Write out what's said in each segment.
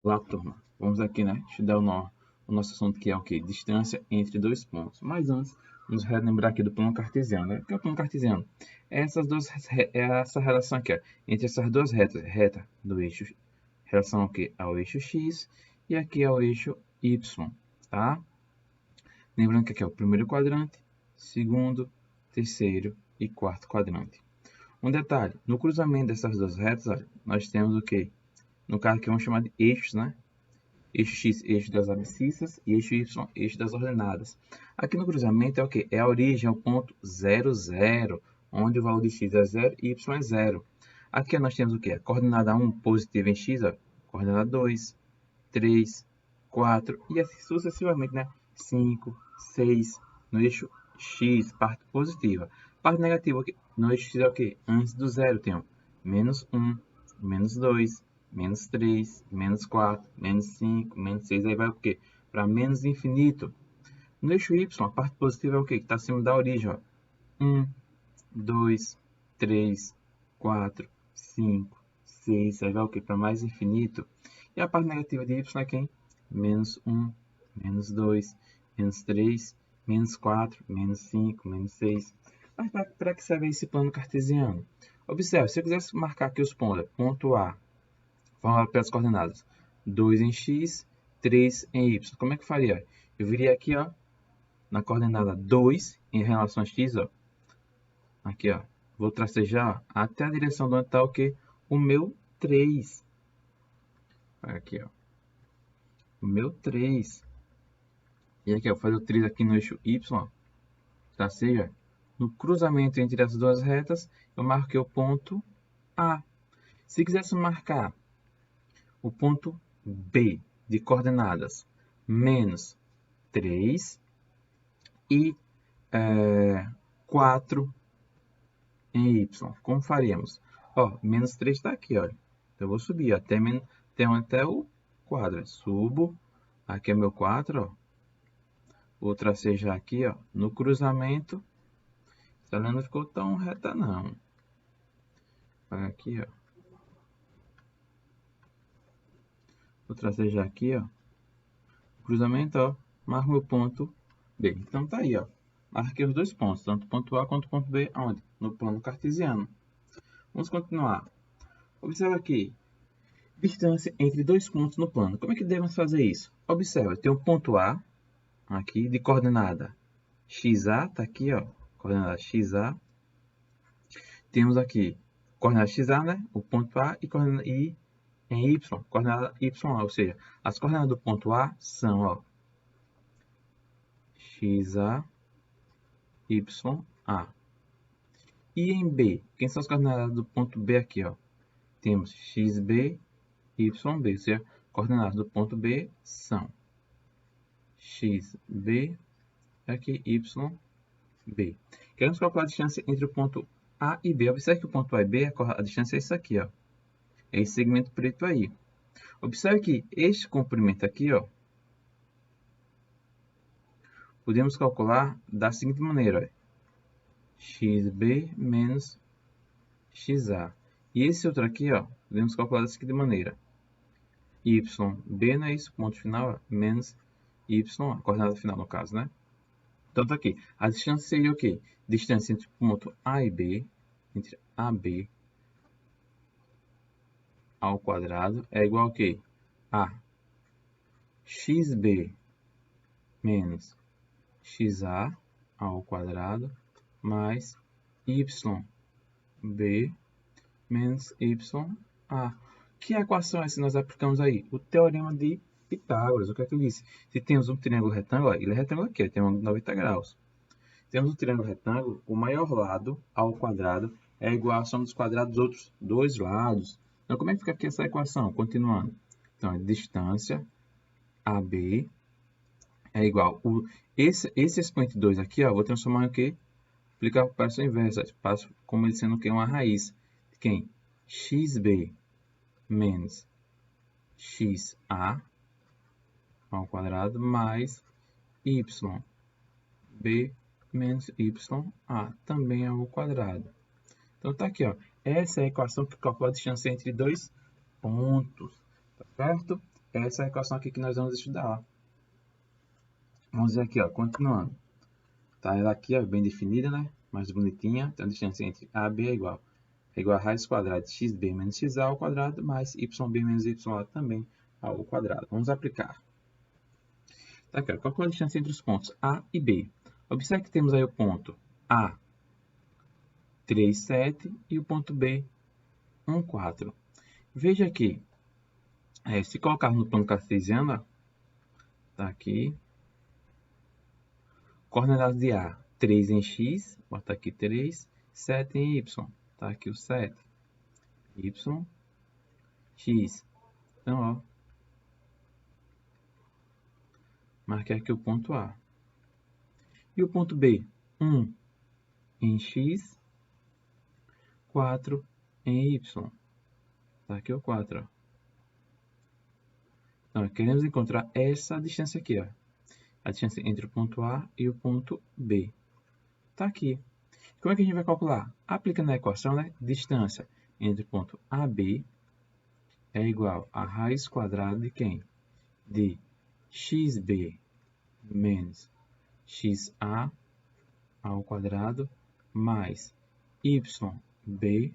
Olá, turma. Vamos aqui, né, estudar o nosso assunto que é o quê? Distância entre dois pontos. Mas antes, vamos relembrar aqui do plano cartesiano, né? O que é o plano cartesiano? É essa relação aqui, ó, entre essas duas retas. Reta do eixo, relação ao quê? Ao eixo X e aqui ao eixo Y, tá? Lembrando que aqui é o primeiro quadrante, segundo, terceiro e quarto quadrante. Um detalhe, no cruzamento dessas duas retas, olha, nós temos o quê? No caso aqui, vamos chamar de eixos, né? Eixo X, eixo das abscissas, e eixo Y, eixo das ordenadas. Aqui no cruzamento é o que? É a origem, é o ponto 0, 0, onde o valor de x é 0 e y é 0. Aqui nós temos o que? A coordenada 1 positiva em x, ó, coordenada 2, 3, 4 e assim sucessivamente, né? 5, 6, no eixo x, parte positiva. Parte negativa, no eixo x é o que? Antes do zero tem o menos 1, menos 2, menos 3, menos 4, menos 5, menos 6, aí vai o quê? Para menos infinito. No eixo y, a parte positiva é o quê? Que está acima da origem, ó. 1, 2, 3, 4, 5, 6, aí vai o quê? Para mais infinito. E a parte negativa de y é quem? Menos 1, menos 2, menos 3, menos 4, menos 5, menos 6. Mas para que serve esse plano cartesiano? Observe, se eu quisesse marcar aqui os pontos, ponto A, formado pelas coordenadas 2 em x, 3 em y. Como é que faria? Eu viria aqui, ó, na coordenada 2 em relação a x, ó. Aqui, ó. Vou tracejar até a direção de onde está o quê? O meu 3. Aqui, ó. O meu 3. E aqui, ó, vou fazer o 3 aqui no eixo y, ó. Traceja. No cruzamento entre as duas retas, eu marquei o ponto A. Se quisesse marcar o ponto B de coordenadas menos 3 e 4 em y. Como faríamos? Ó, menos 3 está aqui, olha. Então, eu vou subir até o quadro. Subo. Aqui é meu 4, ó. Vou tracejar aqui, ó. No cruzamento. Essa linha não ficou tão reta, não. Aqui, ó. Vou tracejar aqui, ó. Cruzamento, ó. Marco meu ponto B. Então, tá aí, ó. Marquei os dois pontos, tanto o ponto A quanto o ponto B, onde? No plano cartesiano. Vamos continuar. Observa aqui. Distância entre dois pontos no plano. Como é que devemos fazer isso? Observa, tem um ponto A, aqui, de coordenada XA, está aqui, ó, coordenada XA. Temos aqui coordenada XA, né, o ponto A, e em Y, coordenada YA, ou seja, as coordenadas do ponto A são, ó, XA, YA. E em B, quem são as coordenadas do ponto B aqui, ó? Temos XB, YB, ou seja, coordenadas do ponto B são XB, aqui YB. Queremos calcular a distância entre o ponto A e B. Observe que o ponto A e B, a distância é isso aqui, ó. É esse segmento preto aí. Observe que este comprimento aqui, ó, podemos calcular da seguinte maneira, ó. XB menos XA. E esse outro aqui, ó, podemos calcular da seguinte maneira. YB, não é isso? Ponto final, ó, menos YA, coordenada final no caso, né? Então, tá aqui. A distância seria o quê? Distância entre o ponto A e B, entre AB ao quadrado, é igual a quê? A xb menos xa ao quadrado, mais yb menos ya. Que equação é essa que nós aplicamos aí? O teorema de Pitágoras. O que é que ele disse? Se temos um triângulo retângulo, ele é retângulo aqui, ele tem um ângulo de 90 graus. Temos um triângulo retângulo, o maior lado ao quadrado é igual à soma dos quadrados dos outros dois lados. Então, como é que fica aqui essa equação? Continuando. Então, a distância AB é igual. Esse expoente 2 aqui, ó, vou transformar em o quê? Aplicar a operação inversa. Passo como ele sendo o quê? Uma raiz. De quem? XB menos XA ao quadrado mais YB menos YA também ao quadrado. Então, tá aqui, ó. Essa é a equação que calcula a distância entre dois pontos, tá certo? essa equação aqui que nós vamos estudar, ó. Vamos ver aqui, ó, continuando. Tá ela aqui, ó, bem definida, né? Mais bonitinha. Então, a distância entre A e B é igual a raiz quadrada de xb menos xa ao quadrado, mais yb menos ya também ao quadrado. Vamos aplicar. Tá aqui, ó, qual é a distância entre os pontos A e B? Observe que temos aí o ponto A, 3, 7, e o ponto B, 1, 4. Veja aqui, se colocar no plano cartesiano, ó, tá aqui, coordenadas de A, 3 em x, bota aqui 3, 7 em y, tá aqui o 7, y, x. Então, ó, marquei aqui o ponto A. E o ponto B, 1 em x, 4 em y. Tá aqui o 4, ó. Então, queremos encontrar essa distância aqui, ó. A distância entre o ponto A e o ponto B. Tá aqui. Como é que a gente vai calcular? Aplicando a equação, né? Distância entre o ponto AB é igual a raiz quadrada de quem? De xb menos xa ao quadrado mais yb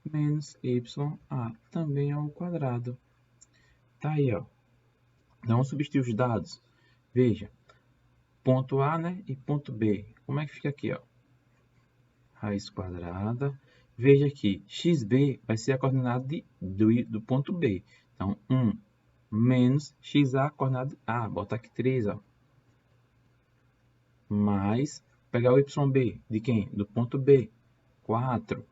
menos ya também ao quadrado. Tá aí, ó. Então, vamos substituir os dados. Veja, ponto A, né, e ponto B. Como é que fica aqui, ó? Raiz quadrada. Veja aqui, xb vai ser a coordenada do ponto B. Então, 1 menos xa, coordenada A. Bota aqui 3, ó. Mais, pegar o yb de quem? Do ponto B. 4.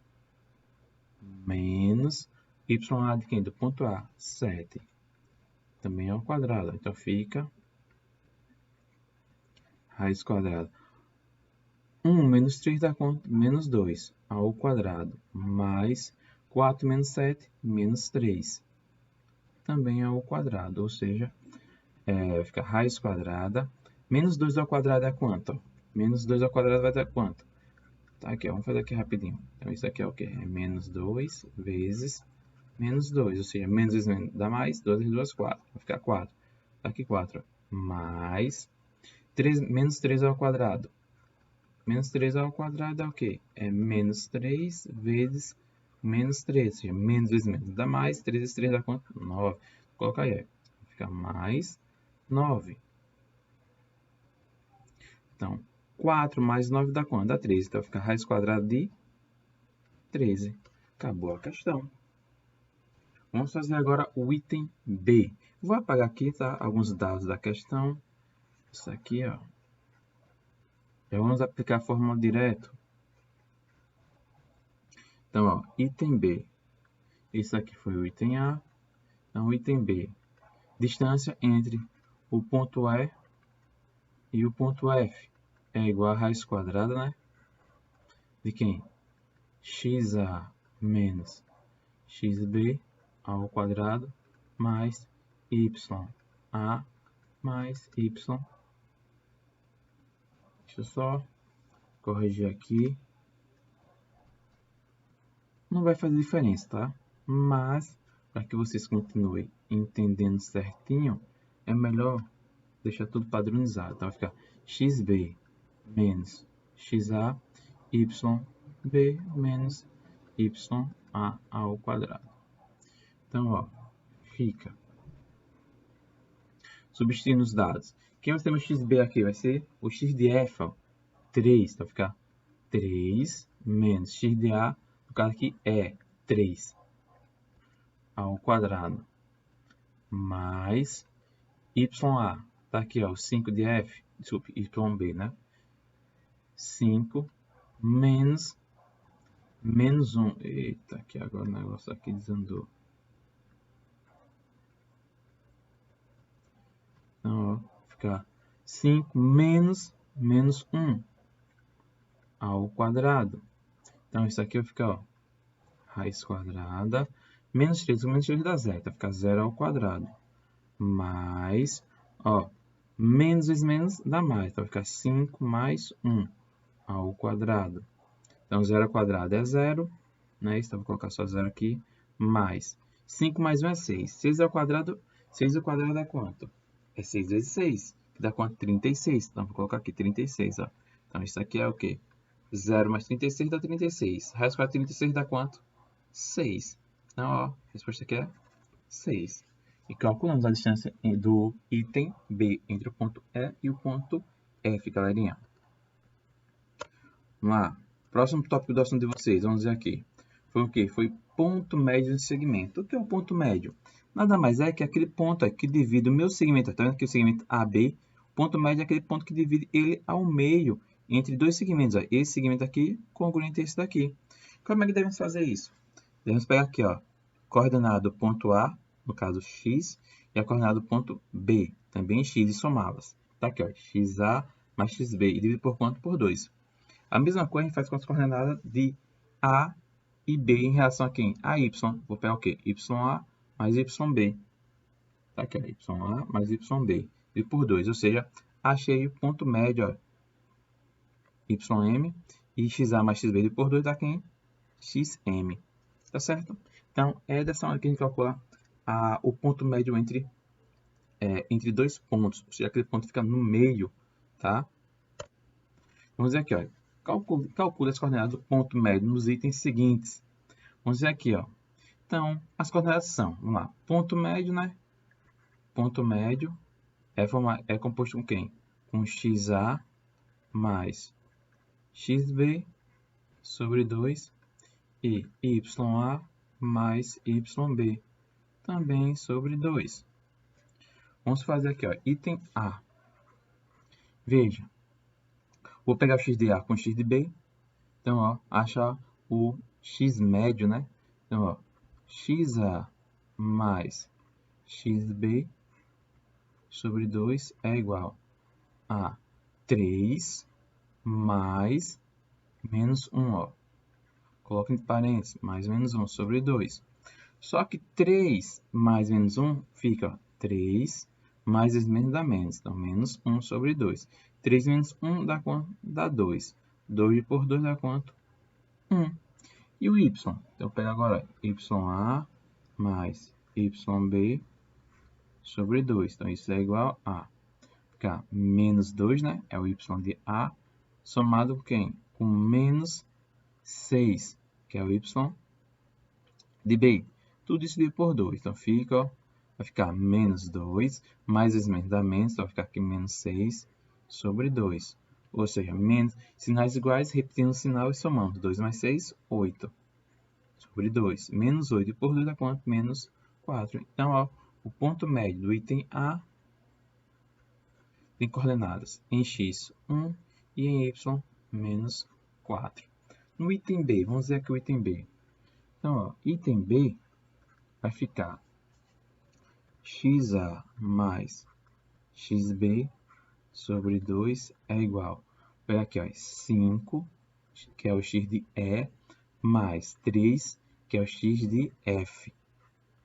Menos ya de quem? Do ponto A. 7. Também ao quadrado. Então, fica raiz quadrada. 1 menos 3 dá quanto? Menos 2 ao quadrado. Mais 4 menos 7, menos 3. Também ao quadrado. Ou seja, fica raiz quadrada. Menos 2 ao quadrado é quanto? Menos 2 ao quadrado vai dar quanto? Tá aqui, ó, vamos fazer aqui rapidinho. Então, isso aqui é o quê? É menos 2 vezes menos 2. Ou seja, menos vezes menos dá mais. 2 vezes 2, 4. Vai ficar 4. Tá aqui 4. Mais 3, menos 3 ao quadrado. Menos 3 ao quadrado é o quê? É menos 3 vezes menos 3. Ou seja, menos vezes menos dá mais. 3 vezes 3 dá quanto? 9. Vou colocar aí. Fica mais 9. Então, 4 mais 9 dá quanto? Dá 13. Então, fica raiz quadrada de 13. Acabou a questão. Vamos fazer agora o item B. Vou apagar aqui, tá? Alguns dados da questão. Isso aqui, ó. Já vamos aplicar a fórmula direto. Então, ó, item B. Isso aqui foi o item A. Então, o item B. Distância entre o ponto E e o ponto F é igual a raiz quadrada, né? De quem? Xa menos xb ao quadrado mais ya mais y. Deixa eu só corrigir aqui. Não vai fazer diferença, tá? Mas, para que vocês continuem entendendo certinho, é melhor deixar tudo padronizado. Então, vai ficar xb menos xa, yb menos ya ao quadrado. Então, ó, fica. Substituindo os dados. Quem vai ter o xb aqui? Vai ser o x de f, ó, 3. Então, vai ficar 3 menos x de a, no caso aqui é 3 ao quadrado, mais ya. Tá aqui, ó, o 5 de f, desculpe, yb, né? 5 menos 1. Eita, aqui agora o negócio aqui desandou. Então, ó, ficar 5 menos 1 ao quadrado. Então, isso aqui vai ficar, ó, raiz quadrada, menos 3 dá 0, vai ficar 0 ao quadrado. Mais, ó, menos vezes menos dá mais, então vai ficar 5 mais 1 ao quadrado. Então, 0 ao quadrado é 0, né? Então, vou colocar só 0 aqui, mais 5 mais 1 é 6. 6 ao quadrado, 6 ao quadrado dá quanto? É 6 vezes 6, que dá quanto? 36. Então, vou colocar aqui 36, ó. Então, isso aqui é o quê? 0 mais 36 dá 36. Raiz quadrada de 36 dá quanto? 6. Então, ó, a resposta aqui é 6. E calculamos a distância do item B entre o ponto E e o ponto F, galerinha. Vamos lá. Próximo tópico do assunto de vocês, vamos ver aqui. Foi o quê? Foi ponto médio de segmento. O que é o ponto médio? Nada mais é que aquele ponto que divide o meu segmento. Está vendo aqui o segmento AB? O ponto médio é aquele ponto que divide ele ao meio entre dois segmentos. Ó. Esse segmento aqui congruente a esse daqui. Como é que devemos fazer isso? Devemos pegar aqui, ó, coordenada do ponto A, no caso x, e a coordenada do ponto B, também x, e somá-las. Tá aqui, ó, xa mais xb, e dividir por quanto? Por 2. A mesma coisa a gente faz com as coordenadas de A e B em relação a quem? A y. Vou pegar o quê? YA mais YB. Tá aqui, ó, YA mais YB. E por 2, ou seja, achei o ponto médio, ó, YM, e XA mais XB dividido por 2 dá quem? XM. Tá certo? Então, é dessa maneira que a gente calcula o ponto médio entre dois pontos. Ou seja, aquele ponto fica no meio, tá? Vamos ver aqui, ó. Calcule as coordenadas do ponto médio nos itens seguintes. Vamos ver aqui, ó. Então, as coordenadas são, vamos lá, ponto médio, né? Ponto médio é composto com quem? Com XA mais XB sobre 2 e YA mais YB também sobre 2. Vamos fazer aqui, ó, item A. Veja, vou pegar o x de A com o x de B. Então, ó, achar o x médio, né? Então, ó, XA mais XB sobre 2 é igual a 3 mais menos 1, ó. Coloca entre parênteses, mais menos 1 sobre 2. Só que 3 mais menos 1 fica, ó, 3 mais esse menos dá menos. Então, menos 1 sobre 2. 3 menos 1 dá quanto? Dá 2. 2 por 2 dá quanto? 1. E o y? Então, eu pego agora YA mais YB sobre 2. Então, isso é igual a ficar menos 2, né? É o y de A, somado com quem? Com menos 6, que é o y de B. Tudo isso dividido por 2. Então, fica, ó, vai ficar menos 2, mais esse menos dá menos, então vai ficar aqui menos 6 sobre 2. Ou seja, menos, sinais iguais, repetindo o sinal e somando. 2 mais 6, 8. Sobre 2. Menos 8 por 2 dá quanto? Menos 4. Então, ó, o ponto médio do item A tem coordenadas em x 1 e em y menos 4. No item B, vamos ver aqui o item B. Então, ó, item B vai ficar XA mais XB sobre 2 é igual. Olha aqui, ó, 5, que é o x de E, mais 3, que é o x de F,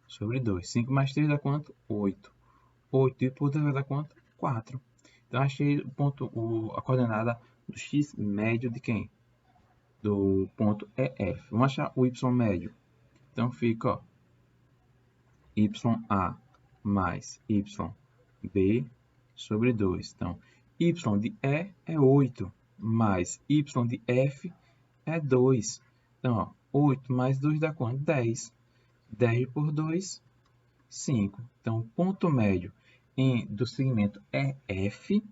sobre 2. 5 mais 3 dá quanto? 8. 8 e por 2 vai dar quanto? 4. Então, achei o ponto, a coordenada do x médio de quem? Do ponto EF. Vamos achar o y médio. Então, fica, ó, YA mais YB sobre 2. Então, y de E é 8, mais y de F é 2. Então, ó, 8 mais 2 dá quanto? 10. 10 por 2, 5. Então, o ponto médio do segmento EF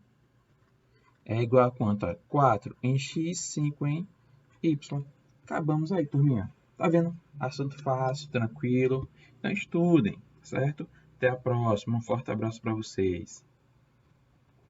é igual a quanto? 4 em x, 5 em y. Acabamos aí, turminha. Tá vendo? Assunto fácil, tranquilo. Então, estudem, certo? Até a próxima. Um forte abraço para vocês.